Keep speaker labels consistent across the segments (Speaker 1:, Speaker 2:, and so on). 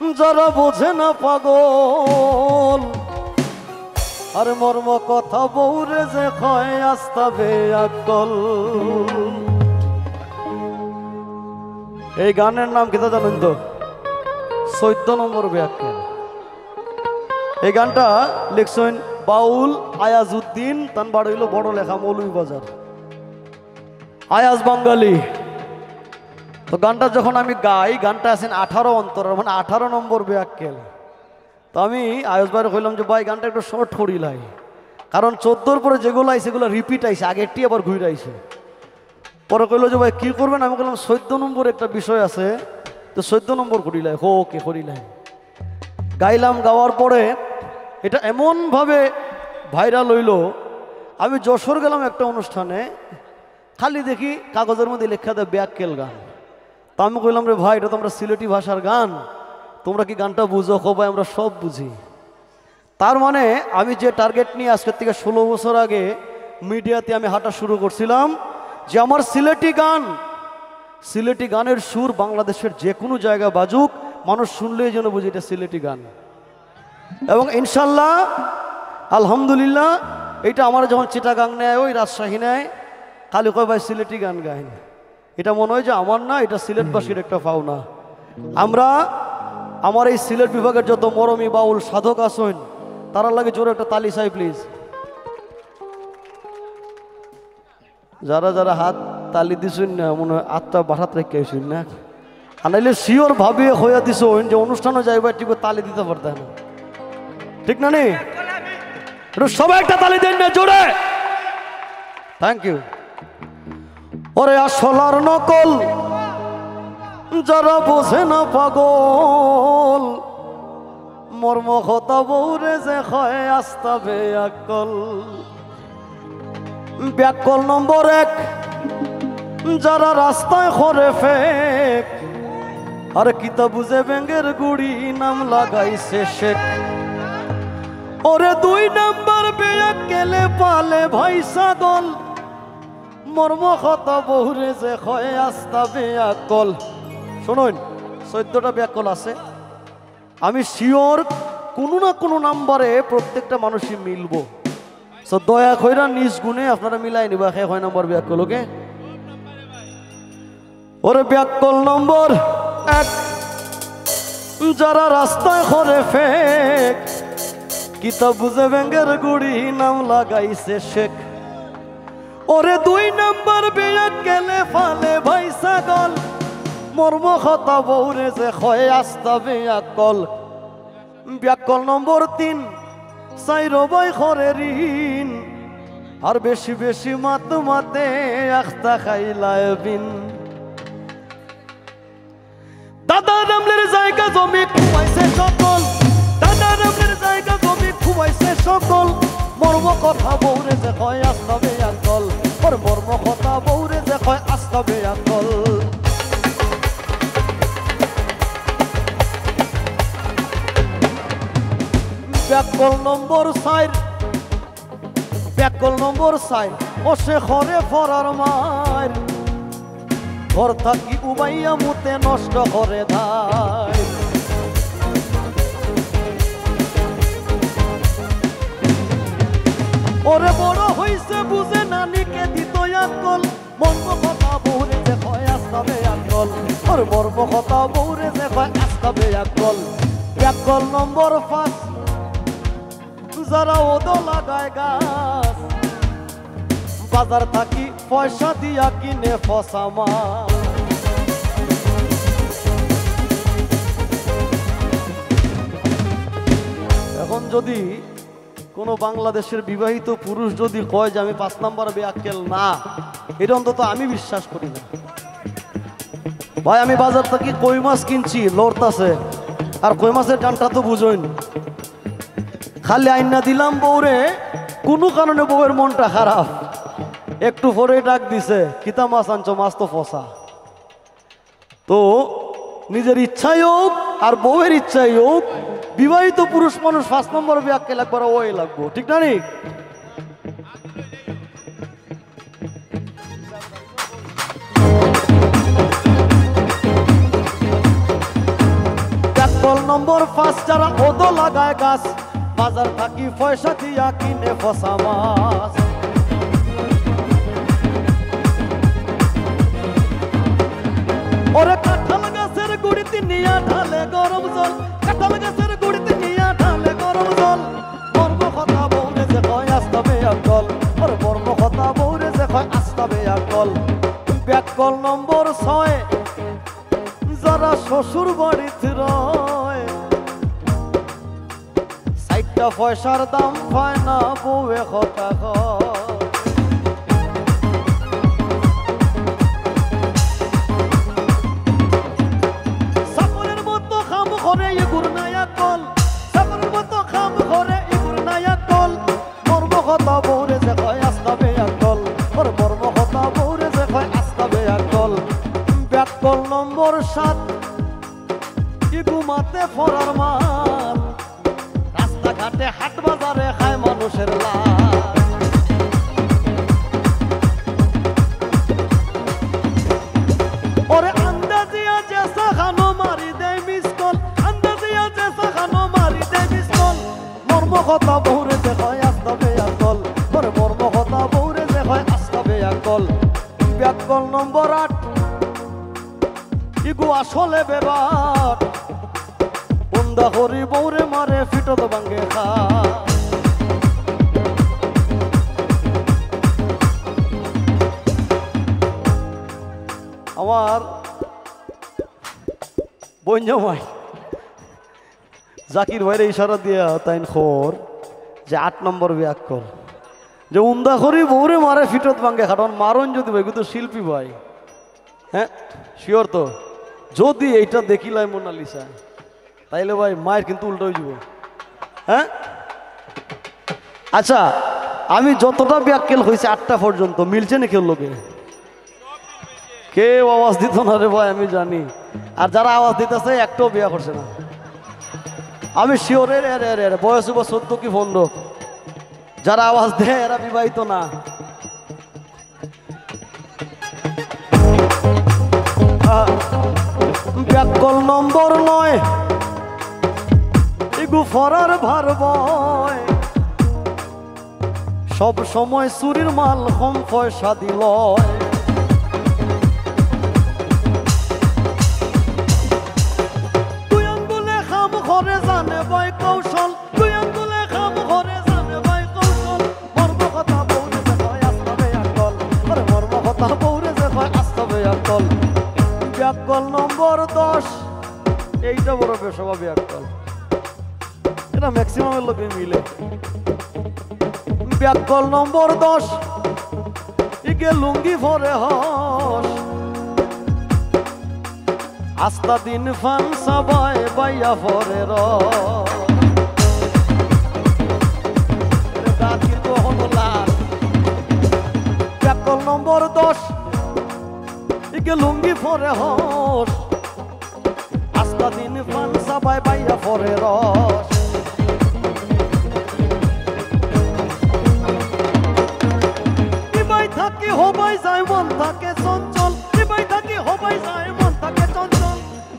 Speaker 1: যারা বোঝে না পাগল আর মর্ম কথা বউরে যে কয় আস্তা বেয়াক্কল। এই গানের নাম কি তা জানেন তো? 14 নম্বর বেয়াক্কেল। এই গানটা লিখছেন বাউল আয়াজউদ্দিন, তান বাড়ি হইল বড় লেখা মৌলভীবাজার, আয়াজ বাঙালি। তো গানটা যখন আমি গাই, গানটা আছেন 18 অন্তর, মানে 18 নম্বর বেয়াক্কেল। তো আমি আয়াজ ভাইরে কইলাম যে ভাই গানটা একটু শর্ট করিলাই, কারণ 14 পরে যেগুলো আইছে সেগুলো রিপিট আইছে, আগেরটি আবার ঘুরে আইছে। পরে কইলো যে ভাই কি করবেন? আমি বললাম 14 নম্বর একটা বিষয় আছে, তো 14 নম্বর করিলাই। ওকে করিলাই, গাইলাম। গাওয়ার পরে এটা এমনভাবে ভাইরাল হইল, আমি যশোর গেলাম একটা অনুষ্ঠানে, খালি দেখি কাগজের মধ্যে লেখা দেয় বেয়াক্কেল গান। তা আমি কইলাম রে ভাই, এটা তো আমরা সিলেটি ভাষার গান, তোমরা কি গানটা বুঝো? কো ভাই আমরা সব বুঝি। তার মানে আমি যে টার্গেট নিয়ে আজকের থেকে 16 বছর আগে মিডিয়াতে আমি হাঁটা শুরু করছিলাম, যে আমার সিলেটি গান, সিলেটি গানের সুর বাংলাদেশের যে কোনো জায়গায় বাজুক, মানুষ শুনলেই যেন বুঝি এটা সিলেটি গান। এবং ইনশাল্লাহ আলহামদুলিল্লাহ এটা আমার যখন চিটাগাং নেয়, ওই রাজশাহী নেয়, খালি কয় ভাই সিলেটি গান গাইন, এটা মনে হয় যে আমার না, এটা সিলেটবাসীর একটা পাওনা। আমরা আমার এই সিলেট বিভাগের যত মরমী বাউল সাধক আছেন, তারা লাগে জোরে একটা তালি চাই প্লিজ। যারা যারা হাত তালি দিছেন না, মনে হয় আত্মা বাসাত রেখেছেন না, আনাইলে শিওর ভাবিয়ে হইয়া দিছেন যে অনুষ্ঠানও যাইবা ঠিক তালি দিতে পারতেন না, ঠিক না? নি সবাই একটা তালি দেন না জোরে। Thank you. ওরে আসলার নকল যারা বোঝে না পাগল, মর্ম কথা বউরে যে হয় আস্তা বেয়াক্কল। ব্যাকল নম্বর 1, যারা রাস্তায় করে ফেক, আর কিতা বুঝে ব্যাঙ্গের গুড়ি নাম লাগাইছে শেখ। ওরে 2 নাম্বার বেয়াক্কেলে পালে ভাই ছাগল, মর্ম কথা বউরে যে হয় আস্তা বেয়াক্কল। শুনুন, 14টা বেয়াক্কল আছে, আমি শিওর কোনো না কোনো নাম্বারে প্রত্যেকটা মানুষই মিলবো। সো দয়া কইরা নিজ গুণে আপনারা মিলাই নিবা 6 নম্বর বেয়াক্কল। ওকে? ওরে বেয়াক্কল নম্বর 1, যারা রাস্তায় করে ফেক, কিতা বুঝে ব্যাঙ্গের গুড়ি নাম লাগাইছে শেখ। ওরে 2 নাম্বার বেয়াক্কেলে ফালে ভাই ছাগল, মর্ম কথা বউরে যে হয় আস্তা বেয়াক্কল। বেয়াক্কল নম্বর 3, চাইর ভাই ঘরে ঋণ, আর বেশি বেশি মাত মাতে আখতা খাইলায় বিন। দাদা রামলের জায়গা জমি খুবাইছে সকল, দাদা রামলের জায়গা জমি খুবাইছে সকল, মর্ম কথা বউরে যে হয় আস্তা বেয়াক্কল। ওর মর্ম কথা বউরে যে হয় আস্তা বেয়াক্কল। ব্যাকল নম্বর 4, ব্যাকল নম্বর 4, ও সে ঘরে ফরার মার, ঘর থাকি উবাইয়া মুতে নষ্ট করে ধার। ওরে বড় হইছে বুঝে নানিকে দিত আক্কল, মর্ম কথা বউরে যে হয় আস্তা বেয়াক্কল। ওর মর্ম কথা বউরে যে হয় আস্তা বেয়াক্কল। ব্যাকল নম্বর 5, যারা ওদো লাগায় গাছ, বাজার থাকি পয়সা দিয়া কিনে ফসা মাছ। এখন যদি কোনো বাংলাদেশের বিবাহিত পুরুষ যদি কয় যে আমি 5 নাম্বার বেয়াক্কেল না, এটা অন্তত আমি বিশ্বাস করি না। ভাই আমি বাজার থেকে কই মাছ কিনছি, লড়তাছে, আর কই মাছের টানটা তো বুঝইন, খালি আইনা দিলাম বউরে, কোনো কারণে বউয়ের মনটা খারাপ, একটু পরে ডাক দিছে, কিতা মাছ আনছো? মাছ তো ফসা। তো নিজের ইচ্ছাই হোক আর বউয়ের ইচ্ছাই হোক, বিবাহিত পুরুষ মানুষ 5 নম্বর বেয়াক্কেল একবার ওই লাগবো, ঠিক না? নি ব্যাকল নম্বর 5 যারা ওদো লাগায় গাছ বাজার থাকি পয়সা দিয়া কিনে ফসা মাছ ওরে কাঁঠাল গাছের গুড়িতে নিয়া ঢালে গরম জল কাঁঠাল গাছের গুড়িতে নিয়া ঢালে গরম জল মর্ম কথা বউরে যে কয় আস্তাবে আকল ওর মর্ম কথা বউরে যে কয় আস্তাবে আকল ব্যাকল নম্বর 6 যারা শ্বশুর বাড়িতে রয় 60টা পয়সার দাম পায় না বউয়ে কথা কয় কথা বউরে যে কয় আস্তাবে আকল ওর মর্ম কথা বউরে যে কয় আস্তাবে আকল ব্যাকল নম্বর 7 কি ঘুমাতে ফরার মাল রাস্তাঘাটে হাট বাজারে খায় মানুষের লাল ওরে আন্দাজিয়া জেসা খানো মারি দেয় মিসকল আন্দাজিয়া জেসা খানো মারি দেয় মিসকল মর্ম কথা বউরে যে কয় আস্তাবে আকল ওর মর্ম কথা বউরে যে কয় আস্তাবে আকল ব্যাকল নম্বর 8 ইগু আসলে বেবাট বন্দা হরি বউরে মারে ফিটত ভাঙ্গে খা আমার বঞ্জামাই জাকির ভাইরে ইশারা দিয়া তাইন খবর যে 8 নম্বর ব্যাকল যে উন্দা করি বউরে মারে ফিটত ভাঙ্গে খাটন মারণ যদি ভাই কিন্তু শিল্পী ভাই হ্যাঁ শিওর তো যদি এইটা দেখিলাই মোনালিসা তাইলে ভাই মায়ের কিন্তু উল্টো হয়ে যাব হ্যাঁ আচ্ছা আমি যতটা ব্যাককেল হয়েছে 8টা পর্যন্ত মিলছে না কেউ লোকে কেউ আওয়াজ দিত না রে ভাই আমি জানি আর যারা আওয়াজ দিতেছে একটাও বিয়া করছে না আমি শিওর বয়স 14 কি 15 যারা আওয়াজ দেয় এরা বিবাহিত না ব্যাকল নম্বর 9 ইগু ফরার ভার বয় সব সময় চুরির মাল কম পয়সা দিল তুই আঙ্গুলে খাম ঘরে জানে বয় কৌশল তুই আঙ্গুলে খাম ঘরে জানে বয় কৌশল মর্ম কথা বউরে যে কয় আস্তাবে আকল ওরে মর্ম কথা বউরে যে কয় আস্তাবে আকল ব্যাকল নম্বর 10 এইটা বড় বেশবা ব্যাকল এটা ম্যাক্সিমামের লোকে মিলে ব্যাকল নম্বর 10 ইকে লুঙ্গি ভরে হস আস্তা দিন ফান সবাই বাইয়া ভরে র ব্যাকল নম্বর 10 ইকে লুঙ্গি ভরে হস আস্তা দিন ফান সবাই বাইয়া ভরে রস থাকি হবাই যায় মন থাকে চঞ্চল বিবাই থাকি হবাই যায় মন থাকে চঞ্চল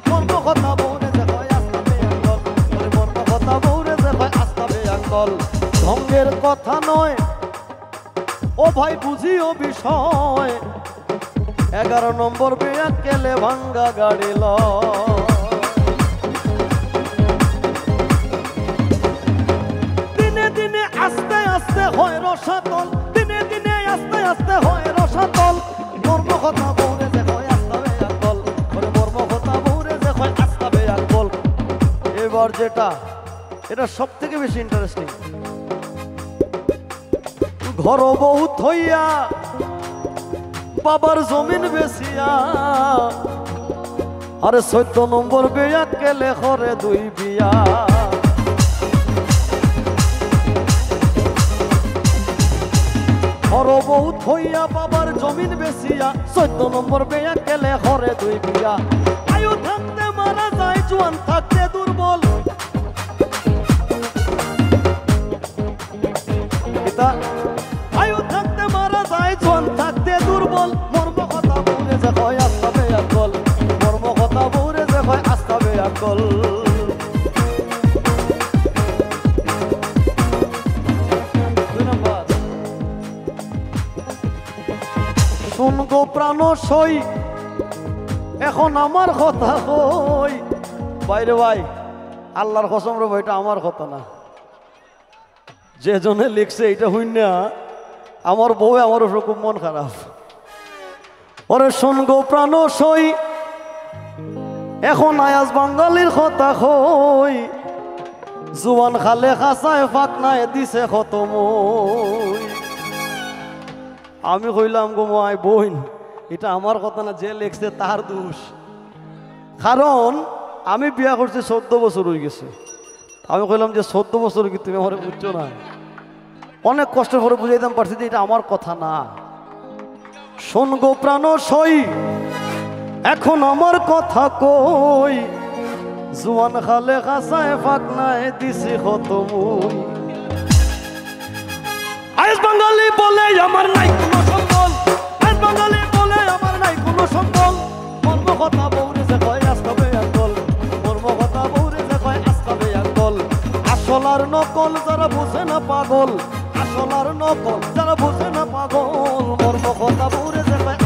Speaker 1: মর্ম কথা বউরে যে কয় আস্তাবে আকল ওরে মর্ম কথা বউরে যে কয় আস্তাবে আকল ঢঙ্গের কথা নয় ও ভাই বুঝিও বিষয় 11 নম্বর ব্যাককেলে ভাঙ্গা গাড়ি ল দিনে দিনে আস্তে আস্তে হয় রসাতল দিনে দিনে আস্তে আস্তে হয় রসাতল মর্ম কথা বউরে যে কয় আস্তাবে আকল ওরে মর্ম কথা বউরে যে কয় আস্তাবে আকল এবার যেটা এটা সব থেকে বেশি ইন্টারেস্টিং ঘর বউ থইয়া বাবার জমিন বেচিয়া আরে 14 নম্বর ব্যাককেলে করে 2 বিয়া ঘর বউ থইয়া বাবার জমিন বেচিয়া 14 নম্বর ব্যাককেলে করে 2 বিয়া আয়ু থাকতে মারা যায় জোয়ান থাকতে দুর্বল আয়ু থাকতে মারা যায় জোয়ান থাকতে দুর্বল মর্ম কথা বউরে যে কয় আস্তাবে আকল মর্ম কথা বউরে যে কয় আস্তাবে আকল শুন গো প্রাণ সই এখন আমার কথা কই বাইরে ভাই আল্লাহর কসম রে ভাই এটা আমার কথা না যে জনে লিখছে এটা হইন না আমার বউ আমার উপর খুব মন খারাপ ওরে শুন গো প্রাণ সই এখন আয়াজ বাঙালির কথা কই জুয়ান খালে খাসায় ফাঁক নাই দিছে খতম আমি কইলাম গো মাই বোন এটা আমার কথা না যে লিখছে তার দোষ কারণ আমি বিয়া করছি 14 বছর হয়ে গেছে আমি কইলাম যে 14 বছর কি তুমি আমার বুঝছো না অনেক কষ্ট করে বুঝাইতাম পারছি যে এটা আমার কথা না শোন গো প্রাণ সই এখন আমার কথা কই জুয়ান খালে খাসায় ফাঁক নাই দিছে খতম আইস বাঙালি বলে আমার নাই কোনো সম্বল আইস বাঙালি বলে আমার নাই কোনো সম্বল মর্ম কথা বউরে যে কয় আসবে একদল মর্ম কথা বউরে যে কয় আসবে একদল আসল আর নকল যারা বুঝে না পাগল আসল আর নকল যারা বুঝে না পাগল মর্ম কথা বউরে যে কয়